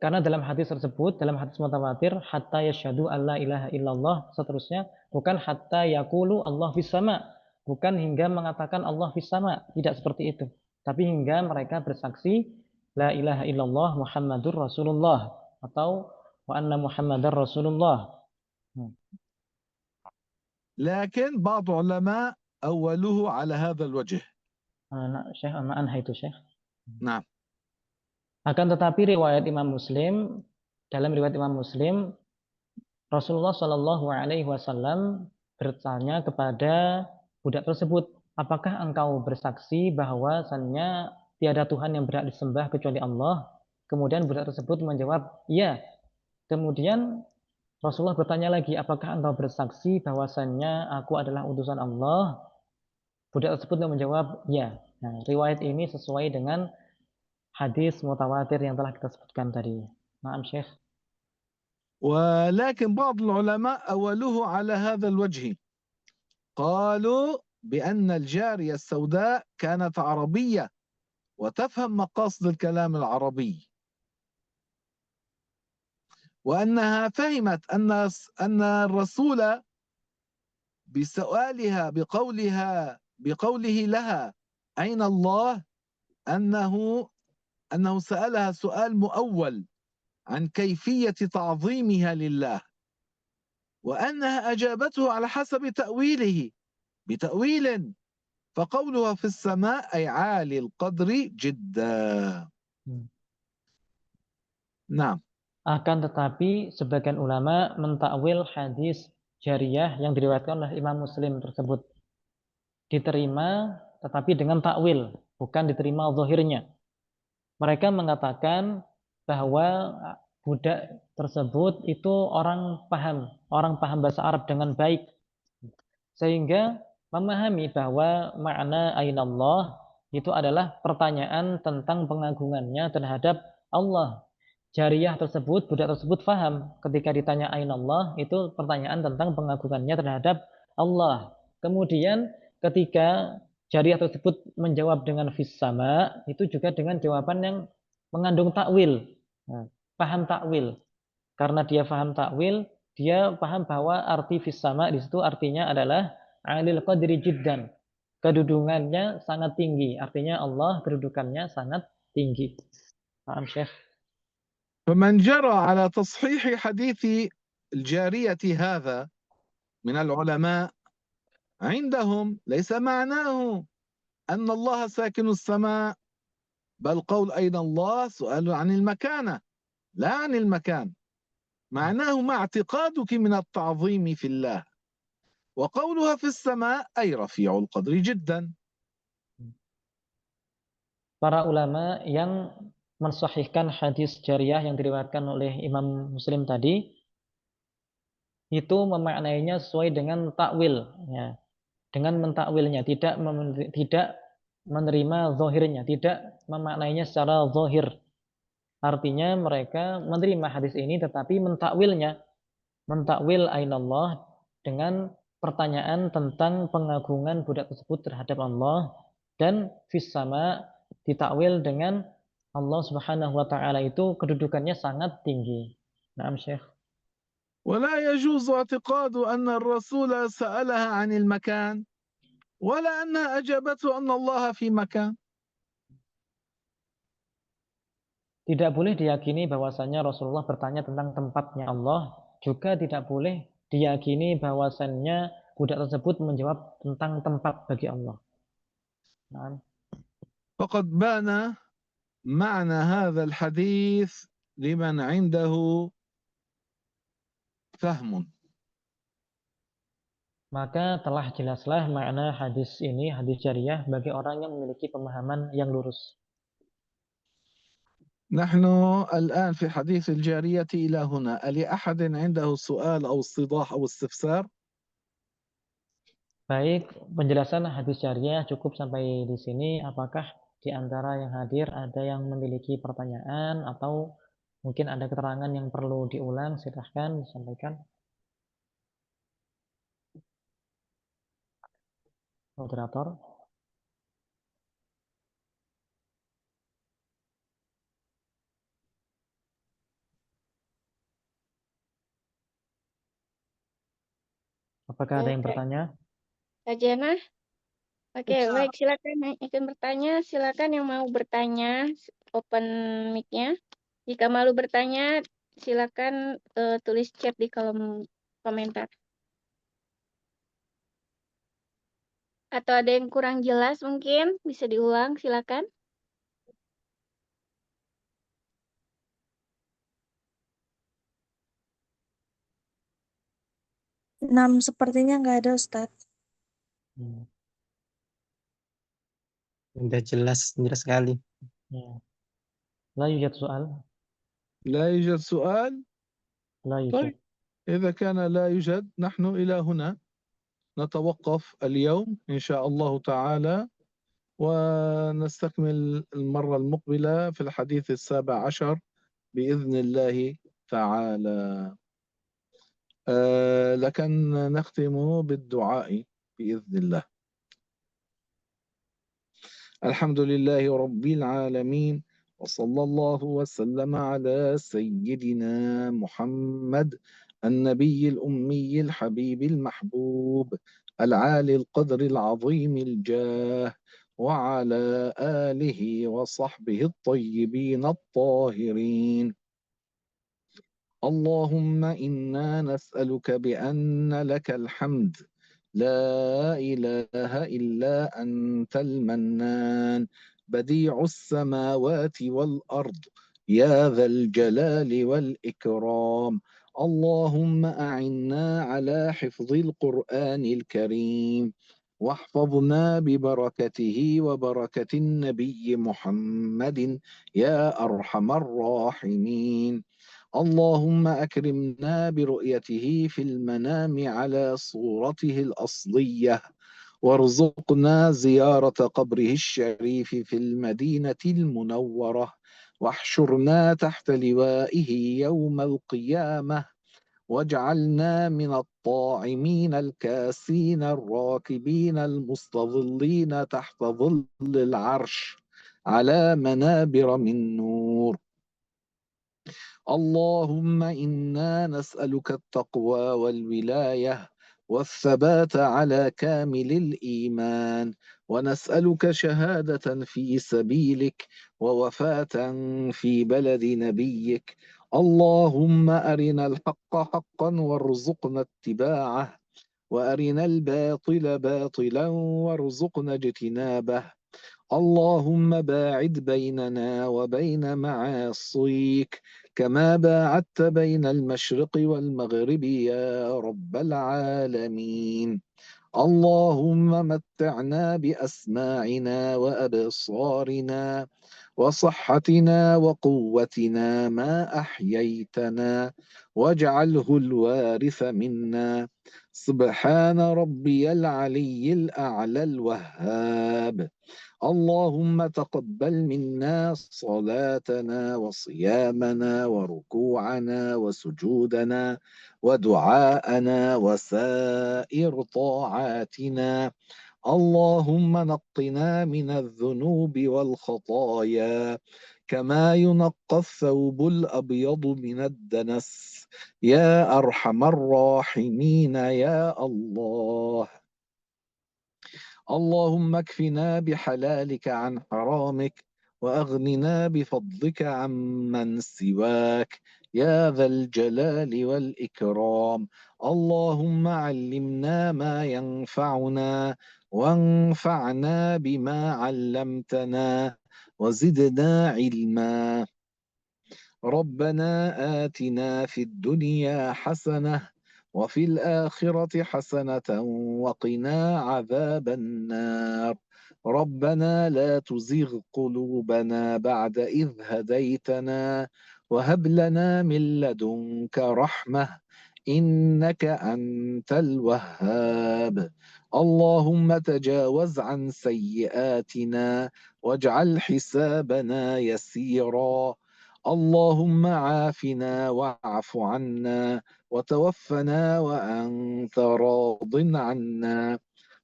Karena dalam hadis tersebut, dalam hadis mutawatir, hatta yashhadu alla ilaha illallah, seterusnya, bukan hatta yaqulu Allah fis sama, bukan hingga mengatakan Allah fis sama, tidak seperti itu. Tapi hingga mereka bersaksi la ilaha illallah Muhammadur Rasulullah atau wa anna Muhammadar Rasulullah. لكن بعض علماء أولوه على هذا الوجه. Syekh, ma'anha itu Syekh. نعم. Akan tetapi riwayat Imam Muslim, dalam riwayat Imam Muslim, Rasulullah Shallallahu Alaihi Wasallam bertanya kepada budak tersebut, apakah engkau bersaksi bahwasannya tiada Tuhan yang berhak disembah kecuali Allah? Kemudian budak tersebut menjawab, iya. Kemudian Rasulullah bertanya lagi, apakah engkau bersaksi bahwasannya aku adalah utusan Allah? Budak tersebut menjawab, ya. Nah, riwayat ini sesuai dengan hadis mutawatir yang telah kita sebutkan tadi. Naam Syekh. ولكن بعض العلماء أولوه على هذا الوجه، قالوا بأن الجارية السوداء كانت عربية وتفهم مقاصد الكلام العربي، وأنها فهمت أن الرسول بسؤالها بقوله لها أين الله أنه سألها سؤال مؤول عن كيفية تعظيمها لله، وأنها أجابته على حسب تأويله بتأويل، فقولها في السماء أي عالي القدر جدا. نعم. Akan tetapi sebagian ulama mentakwil hadis jariyah yang diriwayatkan oleh Imam Muslim tersebut. Diterima tetapi dengan takwil, bukan diterima zahirnya. Mereka mengatakan bahwa budak tersebut itu orang paham bahasa Arab dengan baik. Sehingga memahami bahwa makna ainallah itu adalah pertanyaan tentang pengagungannya terhadap Allah. Jariyah tersebut, budak tersebut faham ketika ditanya ainallah itu pertanyaan tentang pengagungannya terhadap Allah. Kemudian ketika jariyah tersebut menjawab dengan fis sama, itu juga dengan jawaban yang mengandung takwil. Nah, paham takwil. Karena dia paham takwil, dia paham bahwa arti fis sama di situ artinya adalah alil qadri jiddan. Kedudukannya sangat tinggi. Artinya Allah kedudukannya sangat tinggi. Paham Syekh? فمن جرى على تصحيح حديث الجارية هذا من العلماء عندهم ليس معناه أن الله ساكن السماء، بل قول أين الله سؤال عن المكانة لا عن المكان، معناه مع اعتقادك من التعظيم في الله، وقولها في السماء أي رفيع القدر جدا. Para ulama yang mensahihkan hadis jariyah yang diriwayatkan oleh Imam Muslim tadi itu memaknainya sesuai dengan takwil, ya. Dengan mentakwilnya, tidak menerima zahirnya, tidak memaknainya secara zahir. Artinya mereka menerima hadis ini tetapi mentakwil ainallah dengan pertanyaan tentang pengagungan budak tersebut terhadap Allah, dan fis sama ditakwil dengan Allah Subhanahu wa taala itu kedudukannya sangat tinggi. Naam Syekh. ولا يجوز اعتقاد أن الرسول سألها عن المكان ولا أنها أجابته أن الله في مكان. Tidak boleh diyakini bahwasannya Rasulullah bertanya tentang tempatnya Allah, juga tidak boleh diyakini bahwasannya budak tersebut menjawab tentang tempat bagi Allah. Nah. فقد بان معنى هذا الحديث لمن عنده فهم. Maka telah jelaslah makna hadis ini, hadis jariyah, bagi orang yang memiliki pemahaman yang lurus. نحن الآن في حديث الجارية إلى هنا، ألأحد عنده سؤال أو استيضاح أو استفسار؟ Baik, penjelasan hadis syariah cukup sampai di sini. Apakah di antara yang hadir ada yang memiliki pertanyaan atau mungkin ada keterangan yang perlu diulang? Silahkan disampaikan, moderator. Apakah ada yang Kak bertanya? Jana? Oke, baik, silakan yang ingin bertanya, silakan yang mau bertanya, open mic-nya. Jika malu bertanya, silakan tulis chat di kolom komentar. Atau ada yang kurang jelas mungkin bisa diulang, silakan. 6 sepertinya nggak ada Ustadz. Hmm, Udah jelas sekali. ya. لا يوجد سؤال. لا يوجد سؤال؟ لا يوجد. طيب، إذا كان لا يوجد نحن إلى هنا نتوقف اليوم إن شاء الله تعالى، ونستكمل المرة المقبلة في الحديث 17 بإذن الله تعالى. لكن نختم بالدعاء بإذن الله. الحمد لله رب العالمين، وصلى الله وسلم على سيدنا محمد النبي الأمي الحبيب المحبوب العالي القدر العظيم الجاه، وعلى آله وصحبه الطيبين الطاهرين. اللهم إنا نسألك بأن لك الحمد لا إله إلا أنت المنان بديع السماوات والأرض يا ذا الجلال والإكرام. اللهم أعنا على حفظ القرآن الكريم، واحفظنا ببركته وبركة النبي محمد يا أرحم الراحمين. اللهم أكرمنا برؤيته في المنام على صورته الأصلية، وارزقنا زيارة قبره الشريف في المدينة المنورة، واحشرنا تحت لوائه يوم القيامة، واجعلنا من الطاعمين الكاسين الراكبين المستظلين تحت ظل العرش على منابر من نور. اللهم إنا نسألك التقوى والولاية والثبات على كامل الإيمان، ونسألك شهادة في سبيلك ووفاة في بلد نبيك. اللهم أرنا الحق حقا وارزقنا اتباعه، وأرنا الباطل باطلا وارزقنا اجتنابه. اللهم باعد بيننا وبين معاصيك كما باعدت بين المشرق والمغرب يا رب العالمين. اللهم متعنا بأسماعنا وأبصارنا وصحتنا وقوتنا ما أحييتنا، واجعله الوارث منا. سبحان ربي العلي الأعلى الوهاب. اللهم تقبل منا صلاتنا وصيامنا وركوعنا وسجودنا ودعاءنا وسائر طاعاتنا. اللهم نقنا من الذنوب والخطايا كما ينقى الثوب الأبيض من الدنس يا أرحم الراحمين يا الله. اللهم اكفنا بحلالك عن حرامك، وأغننا بفضلك عمن سواك يا ذا الجلال والإكرام. اللهم علمنا ما ينفعنا، وانفعنا بما علمتنا، وزدنا علما. ربنا آتنا في الدنيا حسنة وفي الآخرة حسنة وقنا عذاب النار. ربنا لا تزغ قلوبنا بعد إذ هديتنا وهب لنا من لدنك رحمة إنك أنت الوهاب. اللهم تجاوز عن سيئاتنا واجعل حسابنا يسيرا. اللهم عافنا واعف عنا وتوفنا وأنت راض عنا.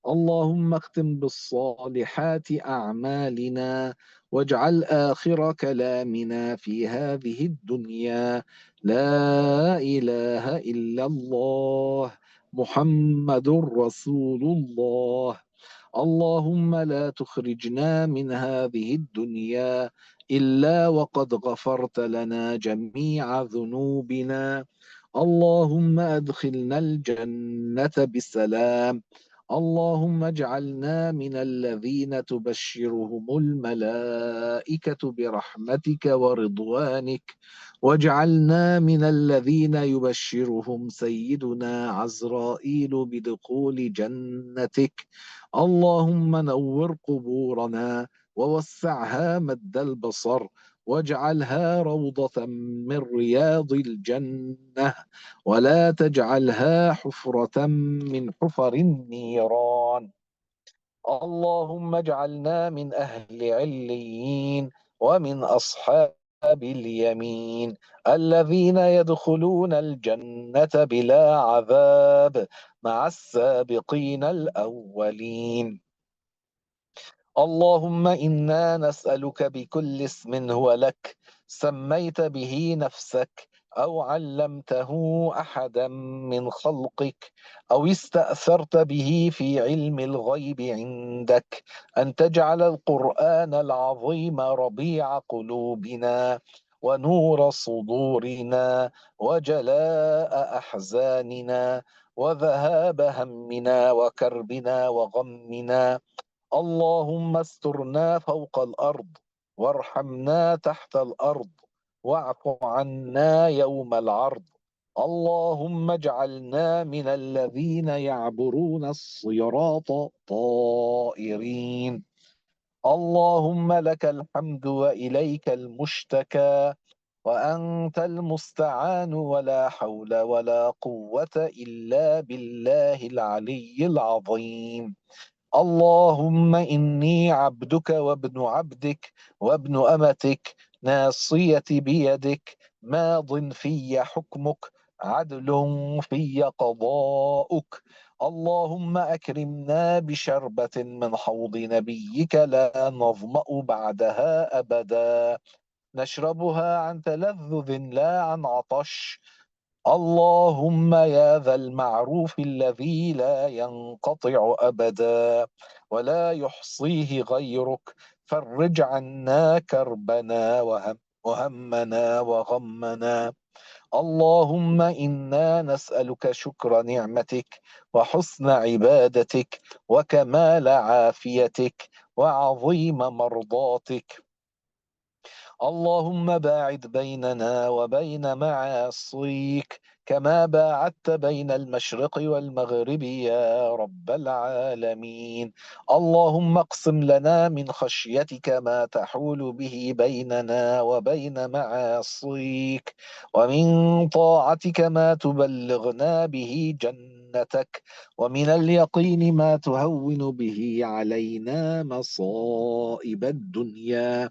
اللهم اختم بالصالحات أعمالنا واجعل آخر كلامنا في هذه الدنيا لا إله إلا الله محمد رسول الله. اللهم لا تخرجنا من هذه الدنيا إلا وقد غفرت لنا جميع ذنوبنا. اللهم أدخلنا الجنة بسلام. اللهم اجعلنا من الذين تبشرهم الملائكة برحمتك ورضوانك واجعلنا من الذين يبشرهم سيدنا عزرائيل بدخول جنتك. اللهم نور قبورنا ووسعها مد البصر واجعلها روضة من رياض الجنة ولا تجعلها حفرة من حفر النيران. اللهم اجعلنا من أهل عليين ومن أصحاب اليمين الذين يدخلون الجنة بلا عذاب مع السابقين الأولين. اللهم إنا نسألك بكل اسم هو لك سميت به نفسك أو علمته أحدا من خلقك أو استأثرت به في علم الغيب عندك أن تجعل القرآن العظيم ربيع قلوبنا ونور صدورنا وجلاء أحزاننا وذهاب همنا وكربنا وغمنا. اللهم استرنا فوق الأرض وارحمنا تحت الأرض واعف عنا يوم العرض. اللهم اجعلنا من الذين يعبرون الصراط طائرين. اللهم لك الحمد وإليك المشتكى وأنت المستعان ولا حول ولا قوة إلا بالله العلي العظيم. اللهم إني عبدك وابن عبدك وابن أمتك ناصيتي بيدك ماض في حكمك عدل في قضاؤك. اللهم أكرمنا بشربة من حوض نبيك لا نظمأ بعدها أبدا نشربها عن تلذذ لا عن عطش. اللهم يا ذا المعروف الذي لا ينقطع أبدا ولا يحصيه غيرك فرج عنا كربنا وهمنا وغمنا. اللهم إنا نسألك شكر نعمتك وحسن عبادتك وكمال عافيتك وعظيم مرضاتك. اللهم باعد بيننا وبين معاصيك كما باعدت بين المشرق والمغرب يا رب العالمين. اللهم اقسم لنا من خشيتك ما تحول به بيننا وبين معاصيك ومن طاعتك ما تبلغنا به جنتك ومن اليقين ما تهون به علينا مصائب الدنيا.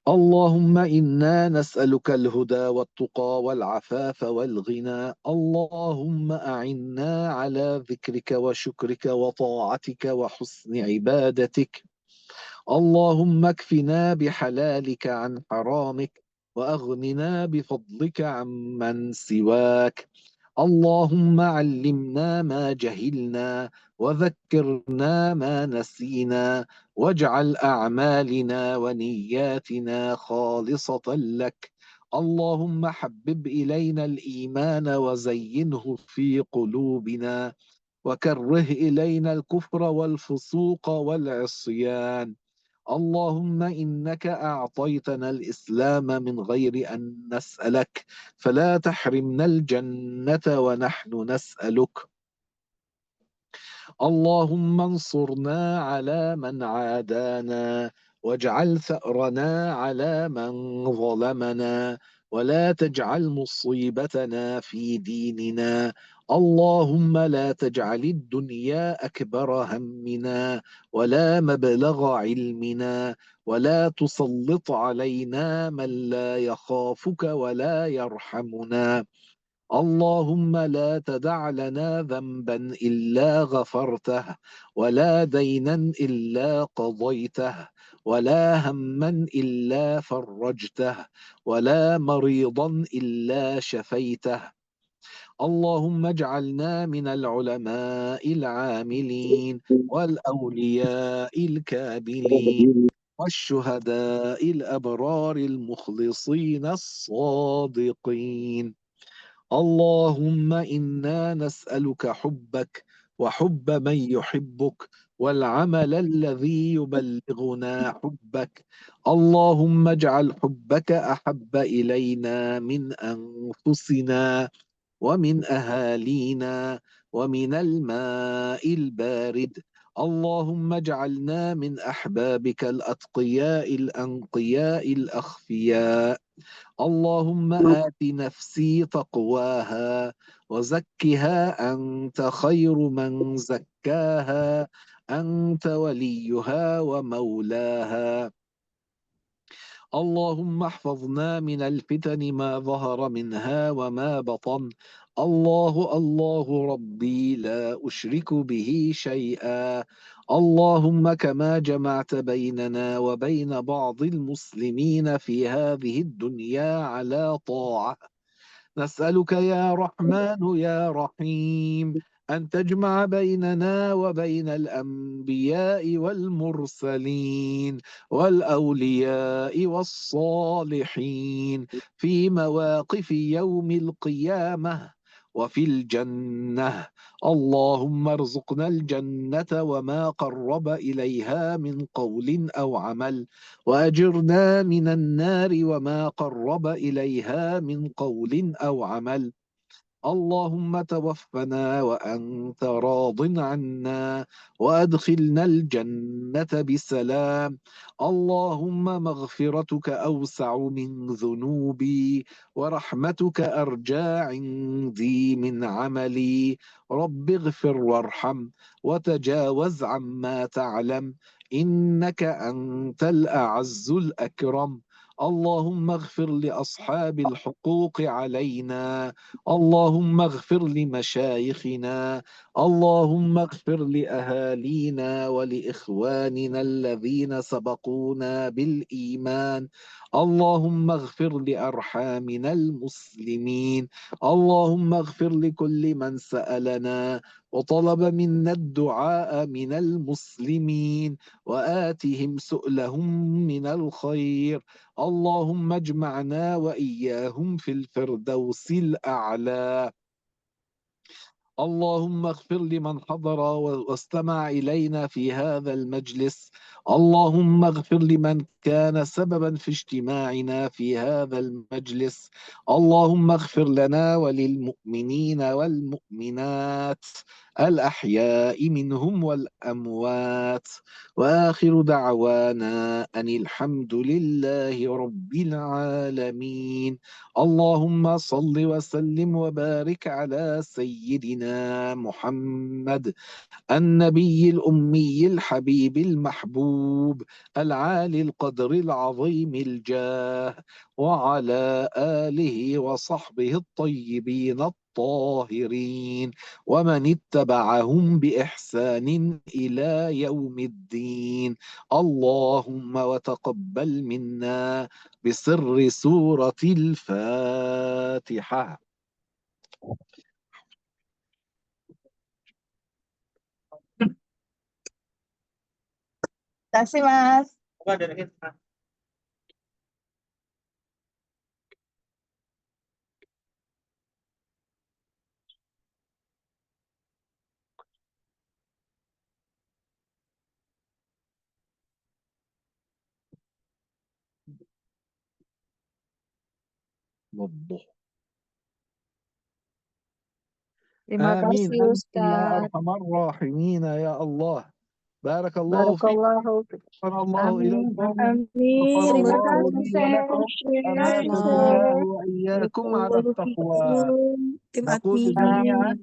اللهم إنا نسألك الهدى والتقى والعفاف والغنى. اللهم أعنا على ذكرك وشكرك وطاعتك وحسن عبادتك. اللهم اكفنا بحلالك عن حرامك وأغننا بفضلك عمن سواك. اللهم علمنا ما جهلنا وذكرنا ما نسينا واجعل أعمالنا ونياتنا خالصة لك. اللهم حبب إلينا الإيمان وزينه في قلوبنا وكره إلينا الكفر والفسوق والعصيان. اللهم إنك أعطيتنا الإسلام من غير أن نسألك فلا تحرمنا الجنة ونحن نسألك. اللهم انصرنا على من عادانا، واجعل ثأرنا على من ظلمنا، ولا تجعل مصيبتنا في ديننا. اللهم لا تجعل الدنيا أكبر همنا ولا مبلغ علمنا، ولا تسلط علينا من لا يخافك ولا يرحمنا. اللهم لا تدع لنا ذنبا إلا غفرته، ولا دينا إلا قضيته، ولا هما إلا فرجته، ولا مريضا إلا شفيته. اللهم اجعلنا من العلماء العاملين، والأولياء الكاملين، والشهداء الأبرار المخلصين الصادقين. اللهم إنا نسألك حبك وحب من يحبك، والعمل الذي يبلغنا حبك. اللهم اجعل حبك أحب إلينا من أنفسنا، ومن أهالينا، ومن الماء البارد. اللهم اجعلنا من أحبابك الأتقياء الأنقياء الأخفياء. اللهم آت نفسي تقواها، وزكها أنت خير من زكاها، أنت وليها ومولاها. اللهم احفظنا من الفتن ما ظهر منها وما بطن. الله الله ربي لا أشرك به شيئا. اللهم كما جمعت بيننا وبين بعض المسلمين في هذه الدنيا على طاعة، نسألك يا رحمن يا رحيم أن تجمع بيننا وبين الأنبياء والمرسلين والأولياء والصالحين في مواقف يوم القيامة وفي الجنة. اللهم ارزقنا الجنة وما قرب إليها من قول أو عمل، وأجرنا من النار وما قرب إليها من قول أو عمل. اللهم توفنا وأنت راض عنا، وأدخلنا الجنة بسلام. اللهم مغفرتك أوسع من ذنوبي، ورحمتك أرجى عندي من عملي. رب اغفر وارحم، وتجاوز عما تعلم، إنك أنت الأعز الأكرم. اللهم اغفر لأصحاب الحقوق علينا، اللهم اغفر لمشايخنا، اللهم اغفر لأهالينا ولإخواننا الذين سبقونا بالإيمان، اللهم اغفر لأرحامنا المسلمين. اللهم اغفر لكل من سألنا وطلب منا الدعاء من المسلمين، وآتهم سؤلهم من الخير. اللهم اجمعنا وإياهم في الفردوس الأعلى. اللهم اغفر لمن حضر واستمع إلينا في هذا المجلس. اللهم اغفر لمن كان سببا في اجتماعنا في هذا المجلس. اللهم اغفر لنا وللمؤمنين والمؤمنات الأحياء منهم والأموات. وآخر دعوانا أن الحمد لله رب العالمين. اللهم صل وسلم وبارك على سيدنا محمد النبي الأمي الحبيب المحبوب العالي القدر العظيم الجاه، وعلى آله وصحبه الطيبين الطاهرين، ومن اتبعهم بإحسان إلى يوم الدين. اللهم وتقبل منا بسر سورة الفاتحة. Terima kasih, Mas. Terima آمين kasih أنت يا Ustaz. أرحم الراحمين يا الله. بارك الله فيك، Barakallahu fiik. غفر الله Amin. إليكم، Amin. غفر Terima الله kasih, لي Syekh. ولكم، Terima kasih, أماتني الله Syekh. وإياكم على التقوى. Barakallahu fiikum. Tim نقول admin. جميعا